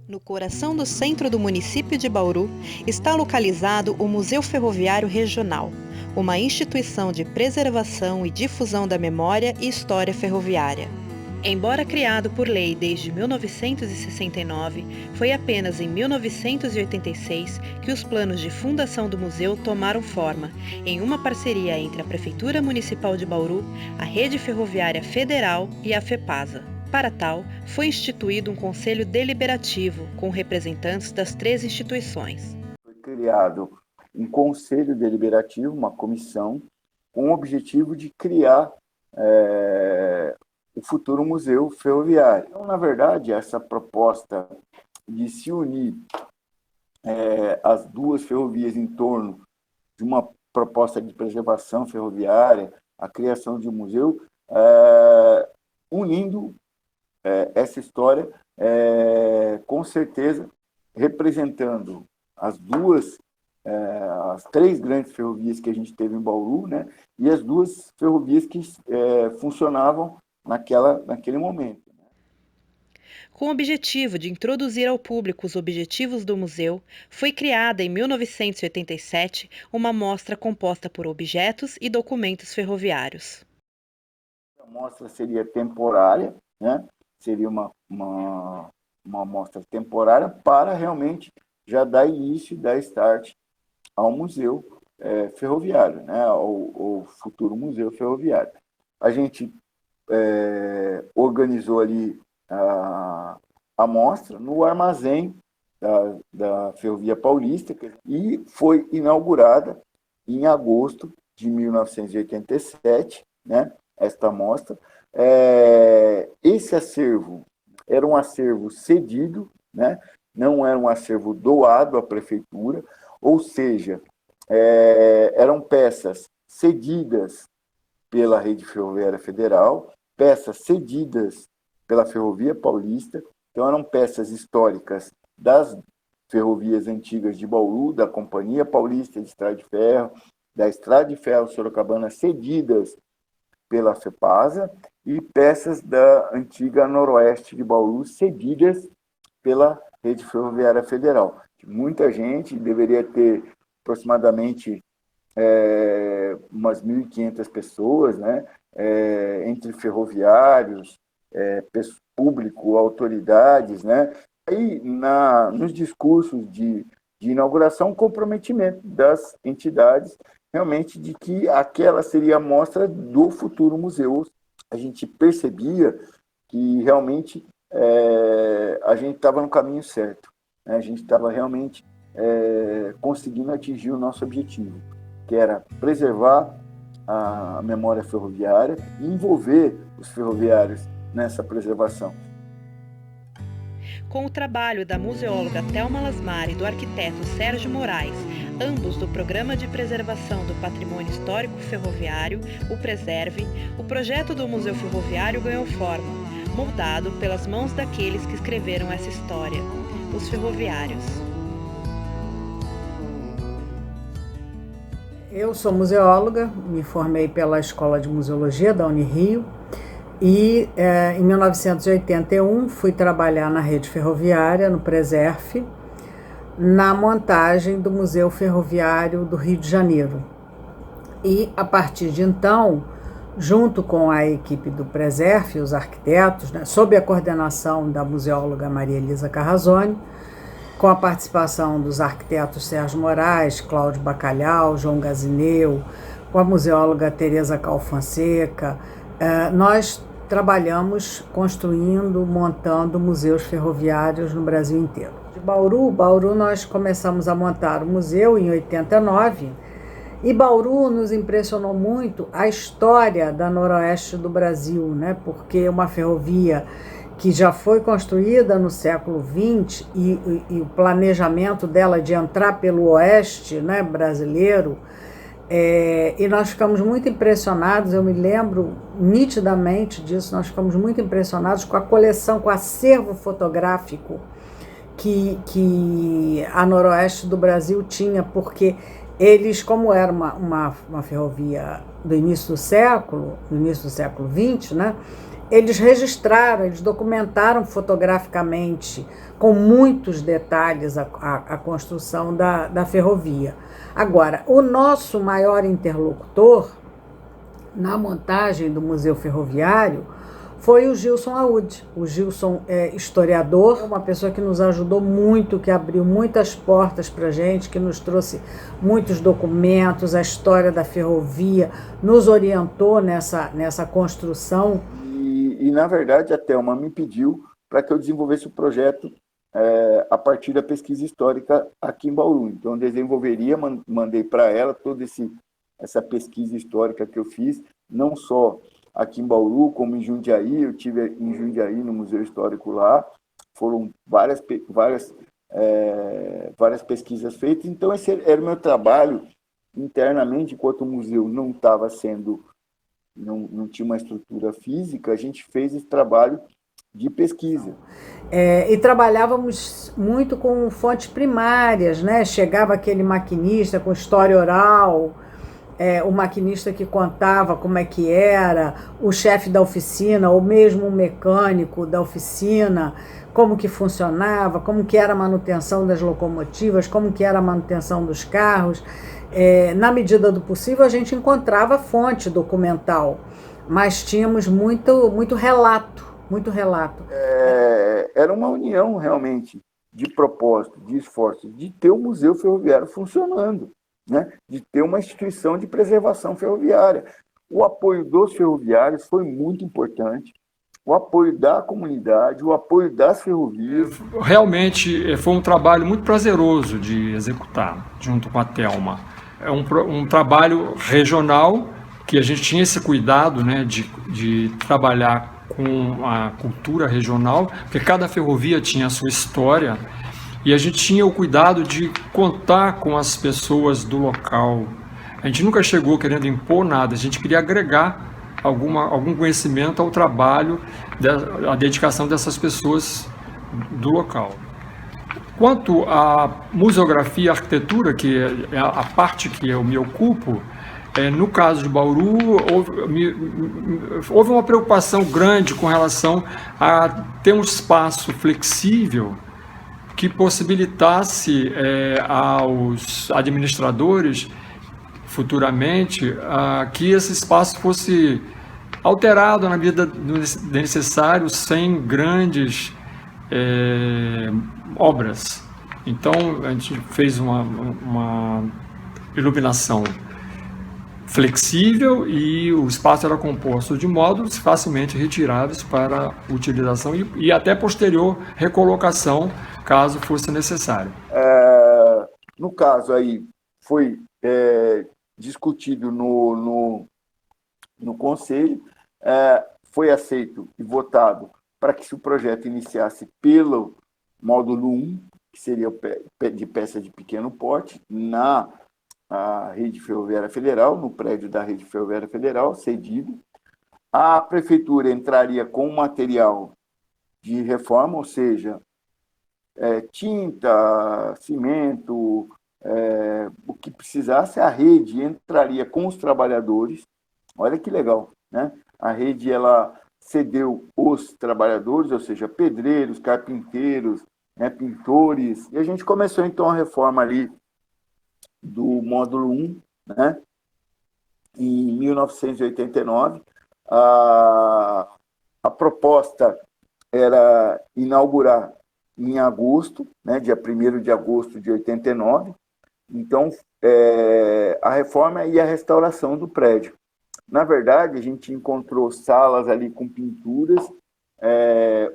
No coração do centro do município de Bauru está localizado o Museu Ferroviário Regional, uma instituição de preservação e difusão da memória e história ferroviária. Embora criado por lei desde 1969, foi apenas em 1986 que os planos de fundação do museu tomaram forma, em uma parceria entre a Prefeitura Municipal de Bauru, a Rede Ferroviária Federal e a FEPASA. Para tal, foi instituído um conselho deliberativo com representantes das três instituições. Foi criado um conselho deliberativo, uma comissão, com o objetivo de criar o futuro museu ferroviário. Então, na verdade, essa proposta de se unir as duas ferrovias em torno de uma proposta de preservação ferroviária, a criação de um museu, unindo essa história, com certeza, representando as três grandes ferrovias que a gente teve em Bauru, né, e as duas ferrovias que funcionavam naquele momento. Com o objetivo de introduzir ao público os objetivos do museu, foi criada em 1987 uma mostra composta por objetos e documentos ferroviários. A mostra seria temporária, né? Seria uma mostra temporária para realmente já dar início, dar start ao museu ferroviário, né? Ao futuro museu ferroviário. A gente organizou ali a mostra no armazém da Ferrovia Paulista e foi inaugurada em agosto de 1987, né, esta mostra. Esse acervo era um acervo cedido, né, não era um acervo doado à prefeitura, ou seja, eram peças cedidas pela Rede Ferroviária Federal, peças cedidas pela Ferrovia Paulista, então eram peças históricas das ferrovias antigas de Bauru, da Companhia Paulista de Estrada de Ferro, da Estrada de Ferro Sorocabana, cedidas pela FEPASA, e peças da antiga Noroeste de Bauru, cedidas pela Rede Ferroviária Federal. Muita gente, deveria ter aproximadamente umas 1.500 pessoas, né, entre ferroviários, público, autoridades, né? Aí, nos discursos de inauguração, comprometimento das entidades, realmente, de que aquela seria a mostra do futuro museu. A gente percebia que, realmente, a gente estava no caminho certo, né? A gente estava realmente conseguindo atingir o nosso objetivo, que era preservar a memória ferroviária e envolver os ferroviários nessa preservação. Com o trabalho da museóloga Thelma Lasmar e do arquiteto Sérgio Moraes, ambos do Programa de Preservação do Patrimônio Histórico Ferroviário, o Preserve, o projeto do Museu Ferroviário ganhou forma, moldado pelas mãos daqueles que escreveram essa história, os ferroviários. Eu sou museóloga, me formei pela Escola de Museologia da Unirio e em 1981 fui trabalhar na rede ferroviária, no Preserve, na montagem do Museu Ferroviário do Rio de Janeiro. E a partir de então, junto com a equipe do Preserve, os arquitetos, né, sob a coordenação da museóloga Maria Elisa Carrazone, com a participação dos arquitetos Sérgio Moraes, Cláudio Bacalhau, João Gazineu, com a museóloga Tereza Calfonseca, nós trabalhamos construindo, montando museus ferroviários no Brasil inteiro. De Bauru, nós começamos a montar o museu em 89, e Bauru nos impressionou muito a história da Noroeste do Brasil, né? Porque uma ferrovia que já foi construída no século XX e o planejamento dela de entrar pelo oeste, né, brasileiro, e nós ficamos muito impressionados, eu me lembro nitidamente disso, nós ficamos muito impressionados com a coleção, com o acervo fotográfico que a Noroeste do Brasil tinha, porque eles, como era uma ferrovia do início do século XX, né, eles registraram, eles documentaram fotograficamente, com muitos detalhes, a construção da ferrovia. Agora, o nosso maior interlocutor na montagem do Museu Ferroviário foi o Gilson Aúde. O Gilson é historiador, uma pessoa que nos ajudou muito, que abriu muitas portas para a gente, que nos trouxe muitos documentos, a história da ferrovia, nos orientou nessa construção. E, na verdade, a Thelma me pediu para que eu desenvolvesse o projeto a partir da pesquisa histórica aqui em Bauru. Então, eu desenvolveria, mandei para ela toda essa pesquisa histórica que eu fiz, não só aqui em Bauru, como em Jundiaí. Eu tive em Jundiaí, no Museu Histórico lá, foram várias pesquisas feitas. Então, esse era o meu trabalho internamente, enquanto o museu não estava sendo, não tinha uma estrutura física, a gente fez esse trabalho de pesquisa. E trabalhávamos muito com fontes primárias, né? Chegava aquele maquinista com história oral, o maquinista que contava como é que era, o chefe da oficina, ou mesmo o mecânico da oficina, como que funcionava, como que era a manutenção das locomotivas, como que era a manutenção dos carros. Na medida do possível, a gente encontrava fonte documental, mas tínhamos muito relato, muito relato. Era uma união, realmente, de propósito, de esforço, de ter o Museu Ferroviário funcionando, né? De ter uma instituição de preservação ferroviária. O apoio dos ferroviários foi muito importante, o apoio da comunidade, o apoio das ferrovias. Realmente foi um trabalho muito prazeroso de executar, junto com a Thelma. É um trabalho regional, que a gente tinha esse cuidado, né, de trabalhar com a cultura regional, porque cada ferrovia tinha a sua história, e a gente tinha o cuidado de contar com as pessoas do local. A gente nunca chegou querendo impor nada, a gente queria agregar algum conhecimento ao trabalho, à dedicação dessas pessoas do local. Quanto à museografia e arquitetura, que é a parte que eu me ocupo, no caso de Bauru, houve uma preocupação grande com relação a ter um espaço flexível que possibilitasse aos administradores, futuramente, que esse espaço fosse alterado na medida do necessário, sem grandes obras. Então, a gente fez uma iluminação flexível e o espaço era composto de módulos facilmente retiráveis para utilização e até posterior recolocação, caso fosse necessário. No caso aí, foi discutido no Conselho, foi aceito e votado para que o projeto iniciasse pelo módulo 1, que seria de peça de pequeno porte, na Rede Ferroviária Federal, no prédio da Rede Ferroviária Federal, cedido. A prefeitura entraria com material de reforma, ou seja, tinta, cimento, o que precisasse. A rede entraria com os trabalhadores. Olha que legal, né? A rede, ela cedeu os trabalhadores, ou seja, pedreiros, carpinteiros, pintores, e a gente começou então a reforma ali do módulo 1, né? Em 1989. A proposta era inaugurar em agosto, né? Dia 1º de agosto de 89. Então, a reforma e a restauração do prédio. Na verdade, a gente encontrou salas ali com pinturas,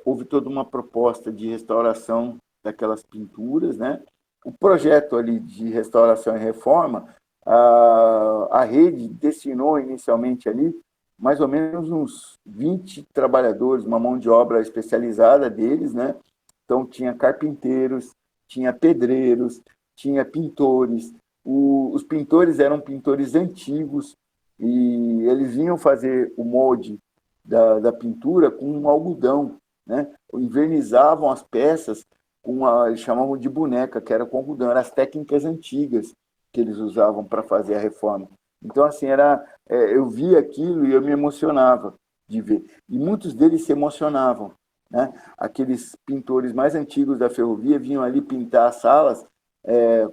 houve toda uma proposta de restauração daquelas pinturas, né? O projeto ali de restauração e reforma, a rede destinou inicialmente ali mais ou menos uns 20 trabalhadores, uma mão de obra especializada deles, né? Então, tinha carpinteiros, tinha pedreiros, tinha pintores. Os pintores eram pintores antigos e eles vinham fazer o molde da pintura com um algodão, né? Envernizavam as peças eles chamavam de boneca, que era com algodão. Eram as técnicas antigas que eles usavam para fazer a reforma. Então, assim, eu via aquilo e eu me emocionava de ver. E muitos deles se emocionavam, né? Aqueles pintores mais antigos da ferrovia vinham ali pintar as salas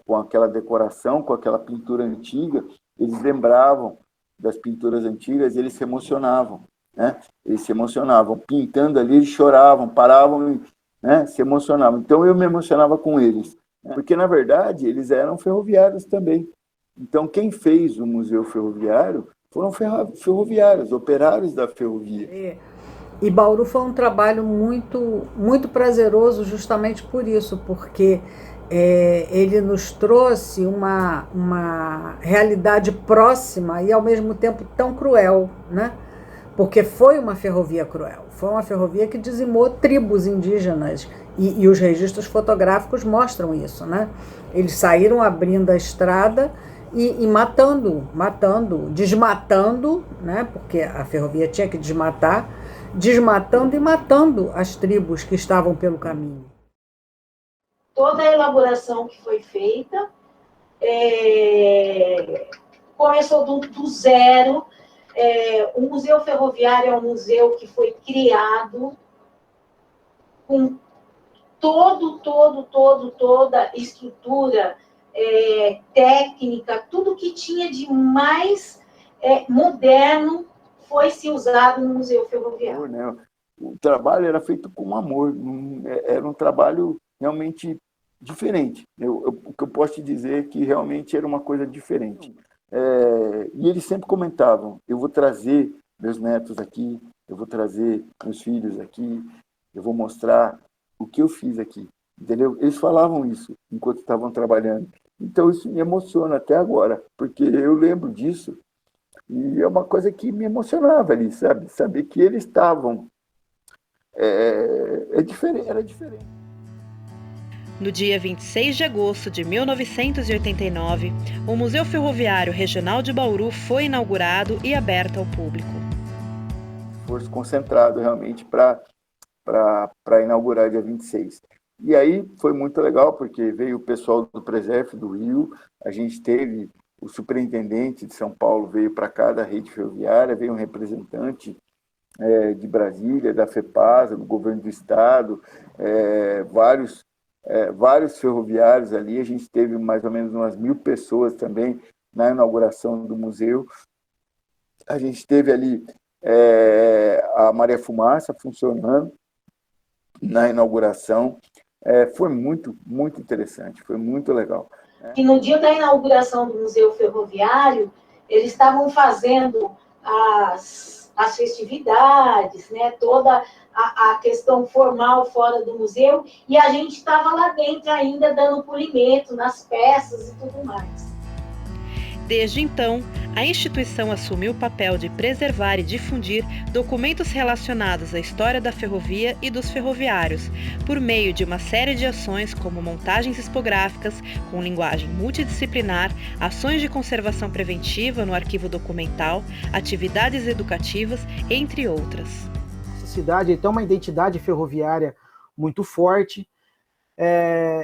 com aquela decoração, com aquela pintura antiga. Eles lembravam das pinturas antigas e eles se emocionavam, né? Eles se emocionavam. Pintando ali, eles choravam, paravam, né? Se emocionavam. Então, eu me emocionava com eles, né? Porque, na verdade, eles eram ferroviários também. Então, quem fez o Museu Ferroviário foram ferroviários, operários da ferrovia. E Bauru foi um trabalho muito, muito prazeroso justamente por isso, porque ele nos trouxe uma realidade próxima e, ao mesmo tempo, tão cruel, né? Porque foi uma ferrovia cruel, foi uma ferrovia que dizimou tribos indígenas, e os registros fotográficos mostram isso, né? Eles saíram abrindo a estrada e matando, desmatando, né? Porque a ferrovia tinha que desmatar, desmatando e matando as tribos que estavam pelo caminho. Toda a elaboração que foi feita começou do zero. O Museu Ferroviário é um museu que foi criado com toda a estrutura técnica, tudo que tinha de mais moderno foi se usado no Museu Ferroviário. O trabalho era feito com amor, era um trabalho realmente diferente. O que eu posso te dizer é que realmente era uma coisa diferente. E eles sempre comentavam: eu vou trazer meus netos aqui, eu vou trazer meus filhos aqui, eu vou mostrar o que eu fiz aqui, entendeu? Eles falavam isso enquanto estavam trabalhando. Então isso me emociona até agora, porque eu lembro disso e é uma coisa que me emocionava ali, sabe? Saber que eles estavam era diferente. No dia 26 de agosto de 1989, o Museu Ferroviário Regional de Bauru foi inaugurado e aberto ao público. Esforço concentrado realmente para inaugurar dia 26. E aí foi muito legal, porque veio o pessoal do Preserf do Rio, a gente teve o superintendente de São Paulo, veio para cá da rede ferroviária, veio um representante de Brasília, da FEPASA, do governo do estado, vários ferroviários ali. A gente teve mais ou menos umas 1.000 pessoas também na inauguração do museu. A gente teve ali a Maria Fumaça funcionando na inauguração. Foi muito, muito interessante, foi muito legal. E no dia da inauguração do Museu Ferroviário, eles estavam fazendo as festividades, né? Toda a questão formal fora do museu, e a gente estava lá dentro ainda dando polimento nas peças e tudo mais. Desde então, a instituição assumiu o papel de preservar e difundir documentos relacionados à história da ferrovia e dos ferroviários, por meio de uma série de ações como montagens expográficas com linguagem multidisciplinar, ações de conservação preventiva no arquivo documental, atividades educativas, entre outras. Essa cidade tem uma identidade ferroviária muito forte,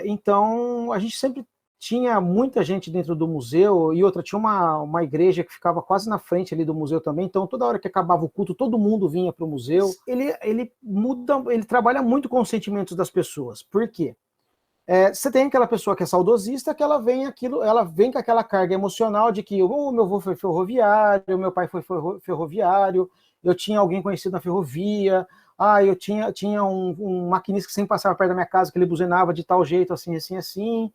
então a gente sempre tinha muita gente dentro do museu, e outra, tinha uma igreja que ficava quase na frente ali do museu também, então toda hora que acabava o culto, todo mundo vinha para o museu. Ele trabalha muito com os sentimentos das pessoas. Por quê? Você tem aquela pessoa que é saudosista, que ela vem com aquela carga emocional de que o meu avô foi ferroviário, o meu pai foi ferroviário, eu tinha alguém conhecido na ferrovia, eu tinha um maquinista que sempre passava perto da minha casa, que ele buzinava de tal jeito, assim, assim, assim.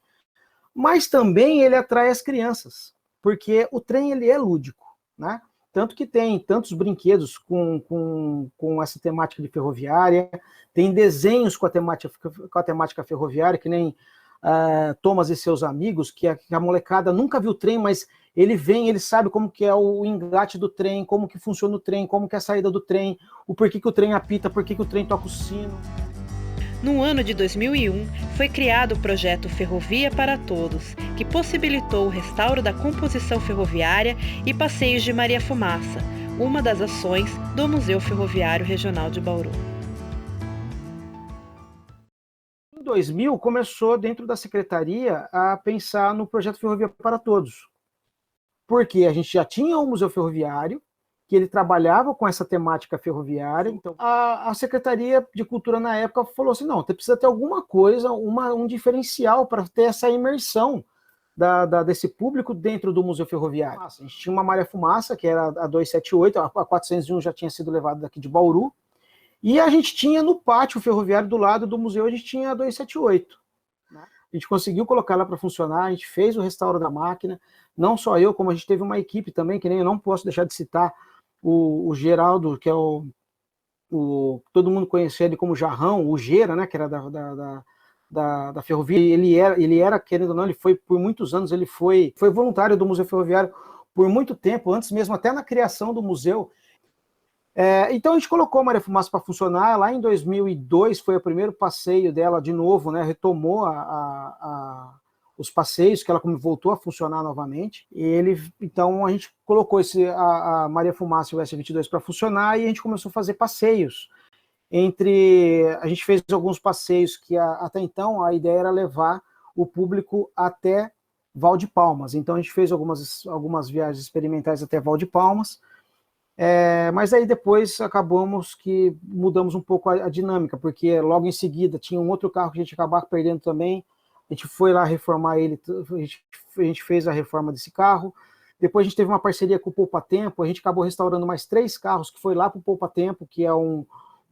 Mas também ele atrai as crianças, porque o trem ele é lúdico, né? Tanto que tem tantos brinquedos com essa temática de ferroviária, tem desenhos com a temática ferroviária, que nem Thomas e seus amigos, que a molecada nunca viu trem, mas ele vem, ele sabe como que é o engate do trem, como que funciona o trem, como que é a saída do trem, o porquê que o trem apita, porquê que o trem toca o sino. No ano de 2001, foi criado o projeto Ferrovia para Todos, que possibilitou o restauro da composição ferroviária e passeios de Maria Fumaça, uma das ações do Museu Ferroviário Regional de Bauru. Em 2000, começou dentro da secretaria a pensar no projeto Ferrovia para Todos, porque a gente já tinha um museu ferroviário, que ele trabalhava com essa temática ferroviária. Então, a Secretaria de Cultura na época falou assim, não, você precisa ter alguma coisa, um diferencial para ter essa imersão desse público dentro do Museu Ferroviário. A gente tinha uma Maria Fumaça, que era a 278, a 401 já tinha sido levada daqui de Bauru, e a gente tinha no pátio ferroviário do lado do museu, a gente tinha a 278. A gente conseguiu colocar ela para funcionar, a gente fez o restauro da máquina, não só eu, como a gente teve uma equipe também, que nem eu não posso deixar de citar o Geraldo, que é todo mundo conhecia ele como Jarrão, o Gera, né, que era da ferrovia. Ele era, querendo ou não, ele foi por muitos anos, ele foi voluntário do Museu Ferroviário por muito tempo, antes mesmo, até na criação do museu. Então a gente colocou a Maria Fumaça para funcionar. Lá em 2002 foi o primeiro passeio dela de novo, né? Retomou os passeios, que ela voltou a funcionar novamente. Então a gente colocou a Maria Fumaça e o S22 para funcionar e a gente começou a fazer passeios. A gente fez alguns passeios que até então a ideia era levar o público até Val de Palmas. Então a gente fez algumas viagens experimentais até Val de Palmas. Mas aí depois acabamos que mudamos um pouco a dinâmica, porque logo em seguida tinha um outro carro que a gente acabava perdendo também. A gente foi lá reformar ele, a gente fez a reforma desse carro. Depois a gente teve uma parceria com o Poupa Tempo, a gente acabou restaurando mais 3 carros que foi lá para o Poupa Tempo, que é um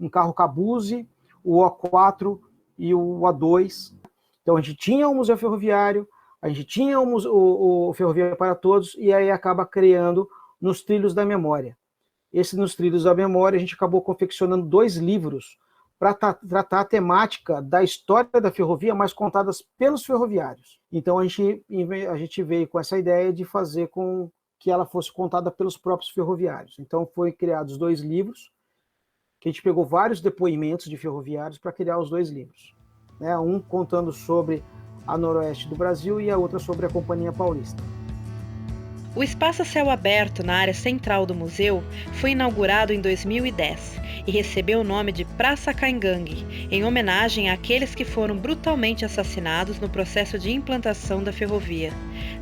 carro Cabuse, o O4 e o A2. Então a gente tinha o Museu Ferroviário, a gente tinha o Ferrovia para Todos, e aí acaba criando Nos Trilhos da Memória. Nos Trilhos da Memória a gente acabou confeccionando 2 livros para tratar a temática da história da ferrovia, mas contadas pelos ferroviários. Então a gente veio com essa ideia de fazer com que ela fosse contada pelos próprios ferroviários. Então foram criados 2 livros, que a gente pegou vários depoimentos de ferroviários para criar os 2 livros. Um contando sobre a Noroeste do Brasil e a outra sobre a Companhia Paulista. O espaço a céu aberto na área central do museu foi inaugurado em 2010 e recebeu o nome de Praça Caingangue, em homenagem àqueles que foram brutalmente assassinados no processo de implantação da ferrovia.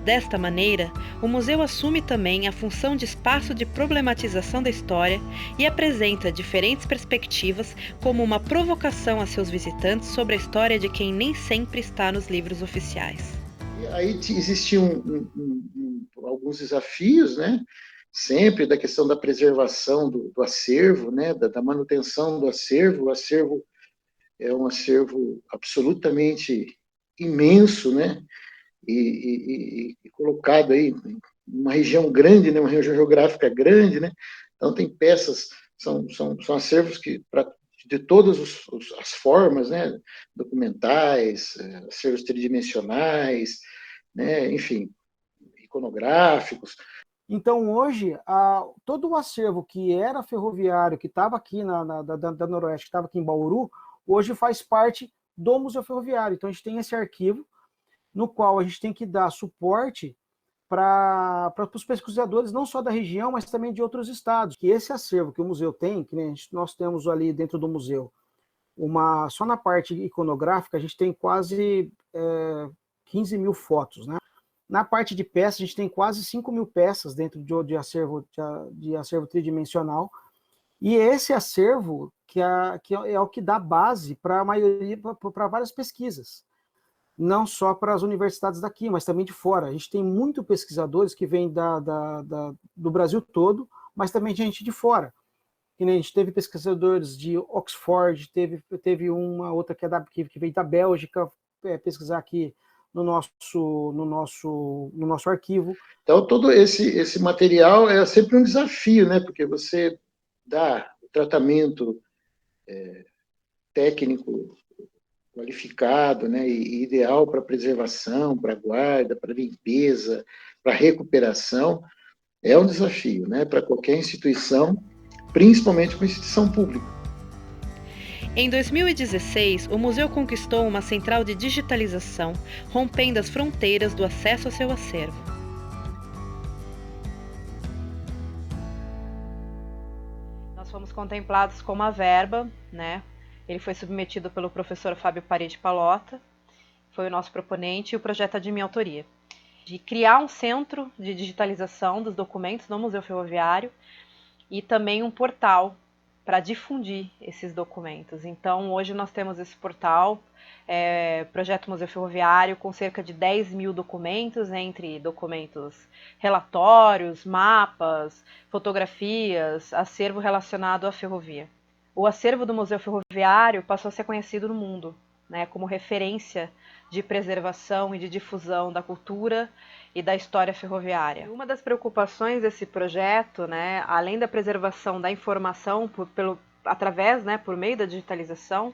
Desta maneira, o museu assume também a função de espaço de problematização da história e apresenta diferentes perspectivas como uma provocação a seus visitantes sobre a história de quem nem sempre está nos livros oficiais. Aí existiam alguns desafios, né? Sempre da questão da preservação do acervo, né? Da manutenção do acervo. O acervo é um acervo absolutamente imenso, né? E colocado aí em uma região grande, né? Uma região geográfica grande, né? Então tem peças, são acervos que de todas as formas, né? Documentais, acervos tridimensionais, né? Enfim, iconográficos. Então, hoje, todo o acervo que era ferroviário, que estava aqui da Noroeste, que estava aqui em Bauru, hoje faz parte do Museu Ferroviário. Então, a gente tem esse arquivo, no qual a gente tem que dar suporte para os pesquisadores, não só da região, mas também de outros estados. Que esse acervo que o museu tem, que nós temos ali dentro do museu, só na parte iconográfica, a gente tem quase 15 mil fotos, né? Na parte de peças, a gente tem quase 5 mil peças dentro de acervo tridimensional. E esse acervo que é o que dá base para a maioria, para várias pesquisas. Não só para as universidades daqui, mas também de fora. A gente tem muitos pesquisadores que vêm do Brasil todo, mas também gente de fora. A gente teve pesquisadores de Oxford, teve uma outra que veio da Bélgica pesquisar aqui no nosso arquivo. Então, todo esse material é sempre um desafio, né? Porque você dá o tratamento técnico qualificado, né? E ideal para preservação, para guarda, para limpeza, para recuperação, é um desafio, né? Para qualquer instituição, principalmente uma instituição pública. Em 2016, o museu conquistou uma central de digitalização, rompendo as fronteiras do acesso ao seu acervo. Nós fomos contemplados com uma verba, né? Ele foi submetido pelo professor Fábio Parede Palota, foi o nosso proponente, e o projeto é de minha autoria, de criar um centro de digitalização dos documentos no Museu Ferroviário, e também um portal para difundir esses documentos. Então, hoje nós temos esse portal, Projeto Museu Ferroviário, com cerca de 10 mil documentos, entre documentos, relatórios, mapas, fotografias, acervo relacionado à ferrovia. O acervo do Museu Ferroviário passou a ser conhecido no mundo, né, como referência de preservação e de difusão da cultura e da história ferroviária. Uma das preocupações desse projeto, né, além da preservação da informação através, né, por meio da digitalização,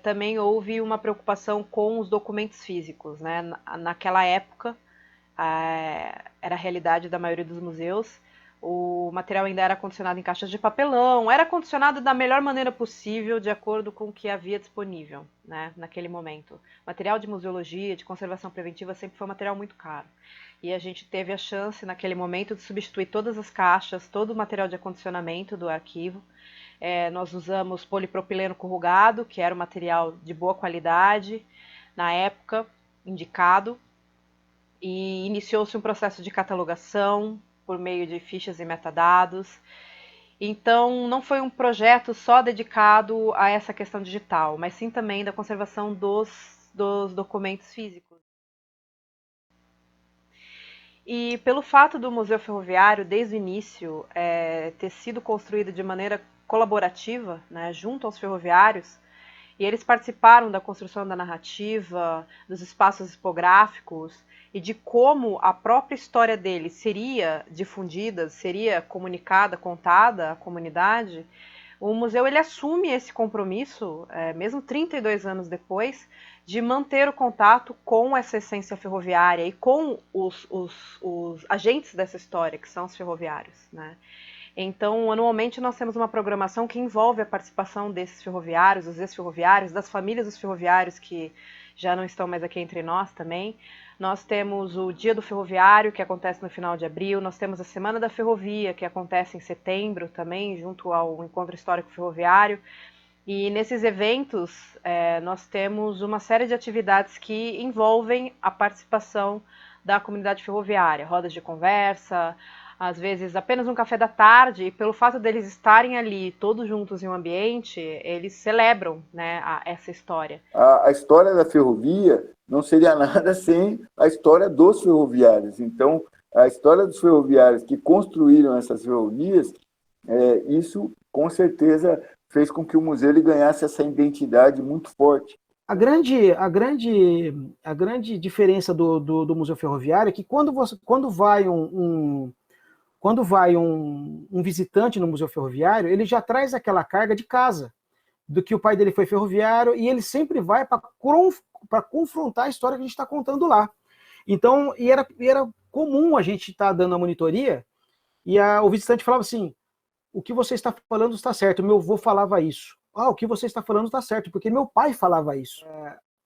também houve uma preocupação com os documentos físicos, né? Naquela época, era a realidade da maioria dos museus, o material ainda era condicionado em caixas de papelão, era condicionado da melhor maneira possível, de acordo com o que havia disponível, né, naquele momento. Material de museologia, de conservação preventiva, sempre foi um material muito caro. E a gente teve a chance, naquele momento, de substituir todas as caixas, todo o material de acondicionamento do arquivo. Nós usamos polipropileno corrugado, que era um material de boa qualidade, na época, indicado, e iniciou-se um processo de catalogação por meio de fichas e metadados. Então, não foi um projeto só dedicado a essa questão digital, mas sim também da conservação dos documentos físicos. E pelo fato do Museu Ferroviário, desde o início, ter sido construído de maneira colaborativa, né, junto aos ferroviários, e eles participaram da construção da narrativa, dos espaços expográficos e de como a própria história deles seria difundida, seria comunicada, contada à comunidade. O museu ele assume esse compromisso, mesmo 32 anos depois, de manter o contato com essa essência ferroviária e com os agentes dessa história, que são os ferroviários, né? Então, anualmente, nós temos uma programação que envolve a participação desses ferroviários, dos ex-ferroviários, das famílias dos ferroviários que já não estão mais aqui entre nós também. Nós temos o Dia do Ferroviário, que acontece no final de abril. Nós temos a Semana da Ferrovia, que acontece em setembro também, junto ao Encontro Histórico Ferroviário. E nesses eventos, nós temos uma série de atividades que envolvem a participação da comunidade ferroviária. Rodas de conversa, às vezes apenas um café da tarde, e pelo fato deles estarem ali todos juntos em um ambiente, eles celebram, né, essa história. A história da ferrovia não seria nada sem a história dos ferroviários. Então, a história dos ferroviários que construíram essas ferrovias, isso com certeza fez com que o museu ele ganhasse essa identidade muito forte. A grande diferença do Museu Ferroviário é que quando vai um visitante no Museu Ferroviário, ele já traz aquela carga de casa, do que o pai dele foi ferroviário, e ele sempre vai para confrontar a história que a gente está contando lá. Então, era comum a gente estar dando a monitoria, e o visitante falava assim: o que você está falando está certo, meu avô falava isso. O que você está falando está certo, porque meu pai falava isso.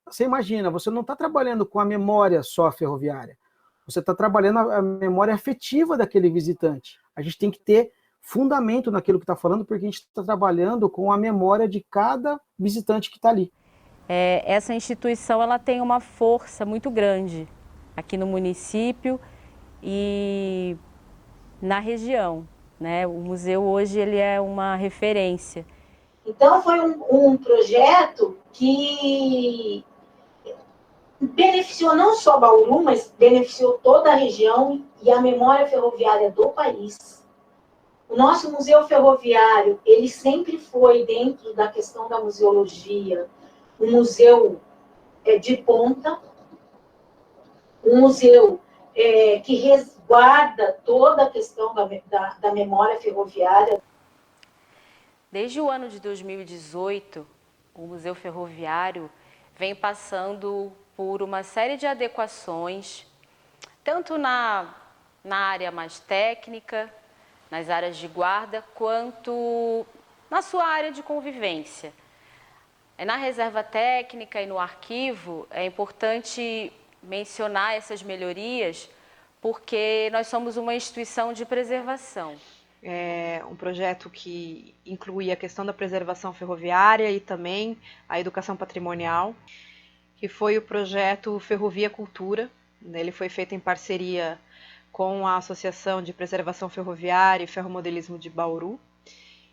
Você imagina, você não está trabalhando com a memória só ferroviária, você está trabalhando a memória afetiva daquele visitante. A gente tem que ter fundamento naquilo que está falando, porque a gente está trabalhando com a memória de cada visitante que está ali. Essa instituição ela tem uma força muito grande aqui no município e na região, né? O museu hoje ele é uma referência. Então foi um projeto que beneficiou não só Bauru, mas beneficiou toda a região e a memória ferroviária do país. O nosso museu ferroviário, ele sempre foi, dentro da questão da museologia, um museu de ponta, um museu que resguarda toda a questão da memória ferroviária. Desde o ano de 2018, o Museu Ferroviário vem passando por uma série de adequações, tanto na área mais técnica, nas áreas de guarda, quanto na sua área de convivência. Na reserva técnica e no arquivo, é importante mencionar essas melhorias, porque nós somos uma instituição de preservação. É um projeto que inclui a questão da preservação ferroviária e também a educação patrimonial, que foi o projeto Ferrovia Cultura. Ele foi feito em parceria com a Associação de Preservação Ferroviária e Ferromodelismo de Bauru.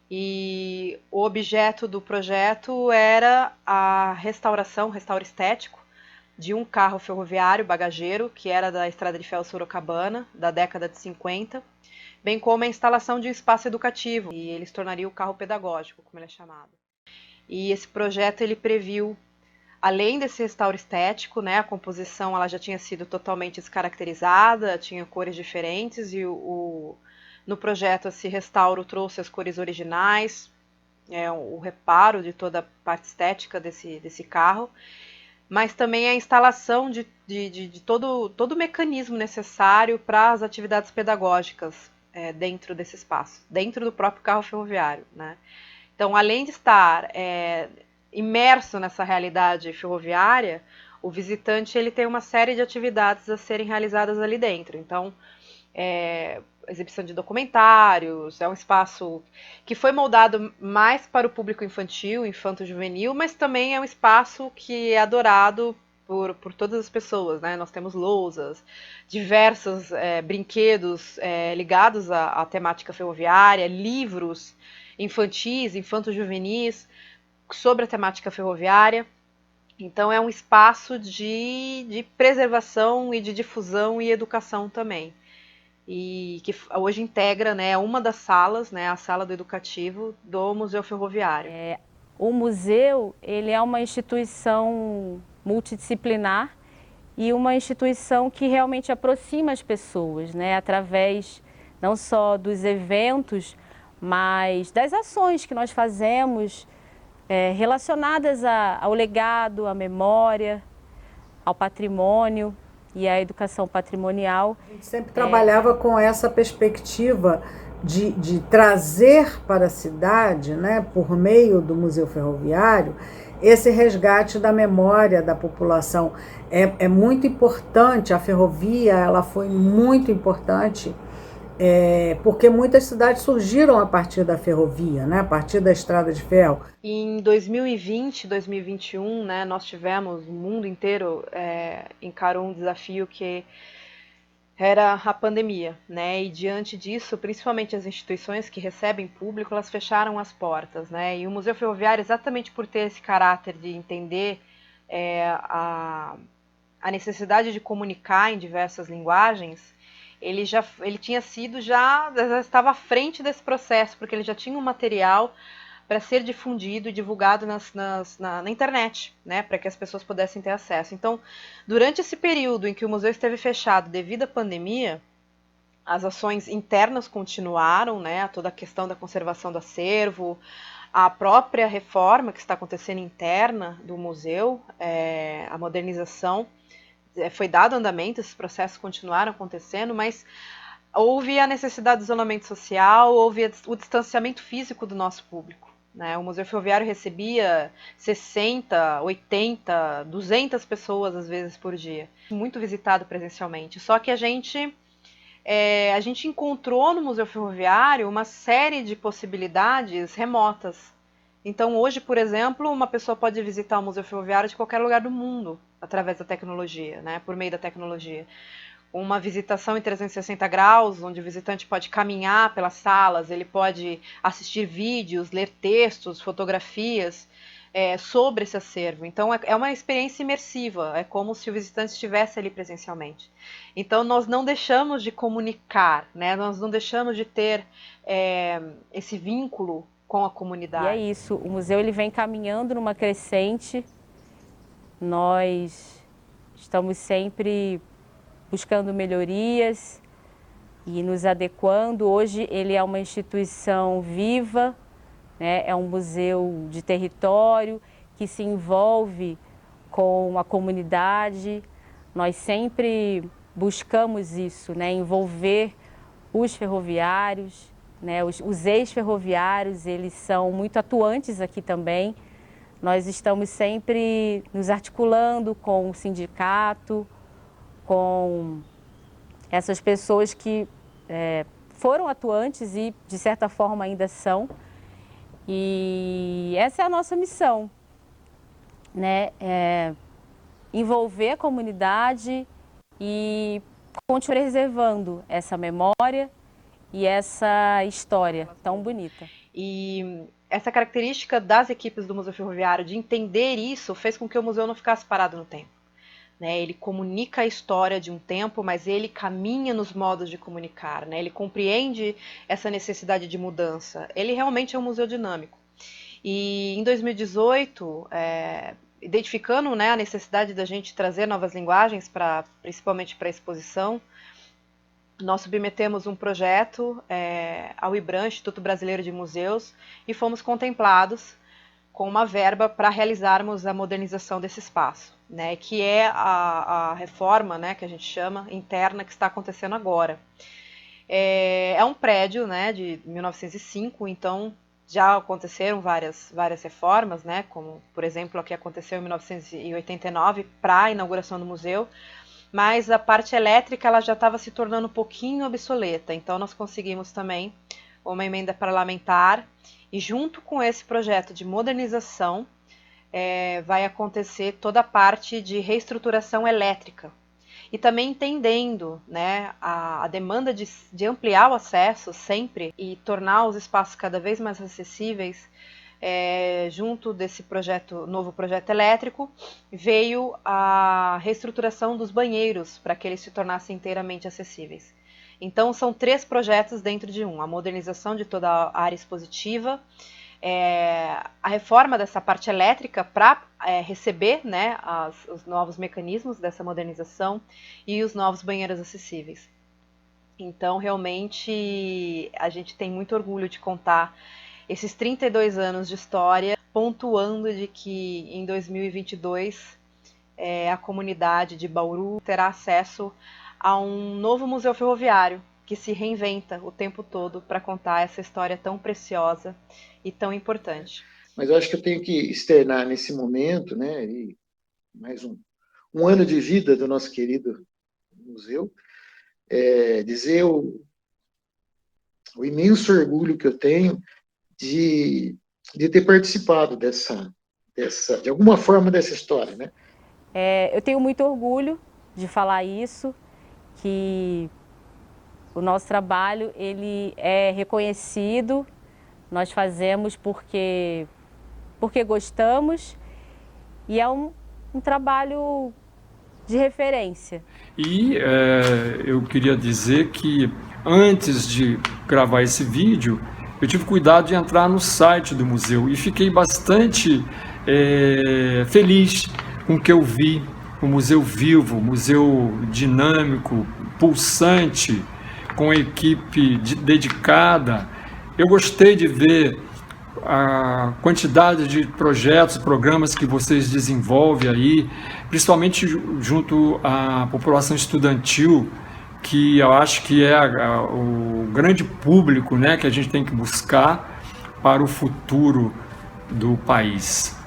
E o objeto do projeto era a restauração, restauro estético, de um carro ferroviário bagageiro, que era da Estrada de Ferro Sorocabana, da década de 50, bem como a instalação de um espaço educativo, e ele se tornaria o carro pedagógico, como ele é chamado. E esse projeto ele previu, além desse restauro estético, né, a composição ela já tinha sido totalmente descaracterizada, tinha cores diferentes, e no projeto esse restauro trouxe as cores originais, o reparo de toda a parte estética desse carro, mas também a instalação de todo o mecanismo necessário para as atividades pedagógicas dentro desse espaço, dentro do próprio carro ferroviário, né? Então, além de estar imerso nessa realidade ferroviária, o visitante ele tem uma série de atividades a serem realizadas ali dentro. Então, exibição de documentários, é um espaço que foi moldado mais para o público infantil, infanto-juvenil, mas também é um espaço que é adorado por todas as pessoas, né? Nós temos lousas, diversos brinquedos ligados à temática ferroviária, livros infantis, infanto-juvenis, sobre a temática ferroviária. Então é um espaço de preservação e de difusão e educação também. E que hoje integra, né, uma das salas, né, a sala do educativo do Museu Ferroviário. O museu ele é uma instituição multidisciplinar e uma instituição que realmente aproxima as pessoas, né, através não só dos eventos, mas das ações que nós fazemos relacionadas ao legado, à memória, ao patrimônio e à educação patrimonial. A gente sempre trabalhava com essa perspectiva de trazer para a cidade, né, por meio do Museu Ferroviário, esse resgate da memória da população. É muito importante, a ferrovia ela foi muito importante, porque muitas cidades surgiram a partir da ferrovia, né, a partir da estrada de ferro. Em 2020, 2021, né, nós tivemos, o mundo inteiro encarou um desafio que era a pandemia, né, e diante disso, principalmente as instituições que recebem público, elas fecharam as portas, né, e o Museu Ferroviário, exatamente por ter esse caráter de entender a necessidade de comunicar em diversas linguagens, ele já estava à frente desse processo, porque ele já tinha um material para ser difundido e divulgado na internet, né, para que as pessoas pudessem ter acesso. Então, durante esse período em que o museu esteve fechado devido à pandemia, as ações internas continuaram, né, toda a questão da conservação do acervo, a própria reforma que está acontecendo interna do museu, a modernização, foi dado andamento, esses processos continuaram acontecendo, mas houve a necessidade do isolamento social, houve o distanciamento físico do nosso público, né? O Museu Ferroviário recebia 60, 80, 200 pessoas às vezes por dia, muito visitado presencialmente. Só que a gente encontrou no Museu Ferroviário uma série de possibilidades remotas. Então hoje, por exemplo, uma pessoa pode visitar o Museu Ferroviário de qualquer lugar do mundo, através da tecnologia, né, por meio da tecnologia. Uma visitação em 360 graus, onde o visitante pode caminhar pelas salas, ele pode assistir vídeos, ler textos, fotografias sobre esse acervo. Então é uma experiência imersiva, é como se o visitante estivesse ali presencialmente. Então nós não deixamos de comunicar, né, nós não deixamos de ter esse vínculo com a comunidade. E é isso, o museu ele vem caminhando numa crescente, nós estamos sempre buscando melhorias e nos adequando. Hoje ele é uma instituição viva, né? É um museu de território que se envolve com a comunidade. Nós sempre buscamos isso, né? Envolver os ferroviários, né? Os ex-ferroviários, eles são muito atuantes aqui também. Nós estamos sempre nos articulando com o sindicato, com essas pessoas que foram atuantes e, de certa forma, ainda são. E essa é a nossa missão, né? Envolver a comunidade e continue preservando essa memória e essa história tão bonita. E essa característica das equipes do Museu Ferroviário de entender isso fez com que o museu não ficasse parado no tempo. Né? Ele comunica a história de um tempo, mas ele caminha nos modos de comunicar, né? Ele compreende essa necessidade de mudança. Ele realmente é um museu dinâmico. E em 2018, identificando, né, a necessidade da gente trazer novas linguagens, principalmente para a exposição, nós submetemos um projeto ao IBRAM, Instituto Brasileiro de Museus, e fomos contemplados com uma verba para realizarmos a modernização desse espaço, né, que é a reforma, né, que a gente chama, interna, que está acontecendo agora. É um prédio, né, de 1905, então já aconteceram várias reformas, né, como, por exemplo, a que aconteceu em 1989 para a inauguração do museu, mas a parte elétrica ela já estava se tornando um pouquinho obsoleta, então nós conseguimos também uma emenda parlamentar e junto com esse projeto de modernização vai acontecer toda a parte de reestruturação elétrica e também entendendo, né, a demanda de ampliar o acesso sempre e tornar os espaços cada vez mais acessíveis. Junto desse novo projeto elétrico, veio a reestruturação dos banheiros para que eles se tornassem inteiramente acessíveis. Então, são 3 projetos dentro de um: a modernização de toda a área expositiva, a reforma dessa parte elétrica para receber, né, os novos mecanismos dessa modernização e os novos banheiros acessíveis. Então, realmente, a gente tem muito orgulho de contar esses 32 anos de história, pontuando de que em 2022 a comunidade de Bauru terá acesso a um novo museu ferroviário que se reinventa o tempo todo para contar essa história tão preciosa e tão importante. Mas eu acho que eu tenho que externar nesse momento, né, e mais um ano de vida do nosso querido museu, dizer o imenso orgulho que eu tenho de ter participado de alguma forma dessa história, né? Eu tenho muito orgulho de falar isso, que o nosso trabalho ele é reconhecido, nós fazemos porque gostamos e é um trabalho de referência. E eu queria dizer que antes de gravar esse vídeo, eu tive cuidado de entrar no site do museu e fiquei bastante feliz com o que eu vi. Um museu vivo, museu dinâmico, pulsante, com a equipe dedicada. Eu gostei de ver a quantidade de projetos, programas que vocês desenvolvem aí, principalmente junto à população estudantil, que eu acho que é o grande público, né, que a gente tem que buscar para o futuro do país.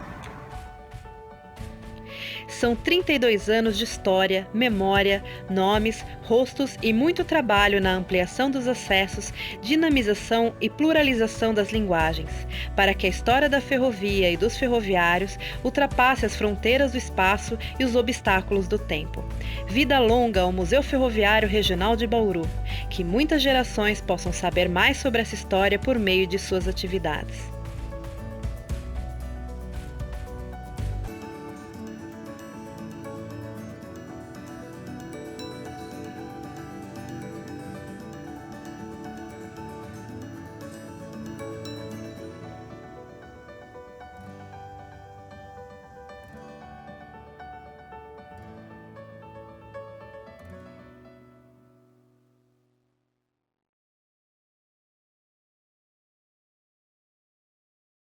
São 32 anos de história, memória, nomes, rostos e muito trabalho na ampliação dos acessos, dinamização e pluralização das linguagens, para que a história da ferrovia e dos ferroviários ultrapasse as fronteiras do espaço e os obstáculos do tempo. Vida longa ao Museu Ferroviário Regional de Bauru, que muitas gerações possam saber mais sobre essa história por meio de suas atividades.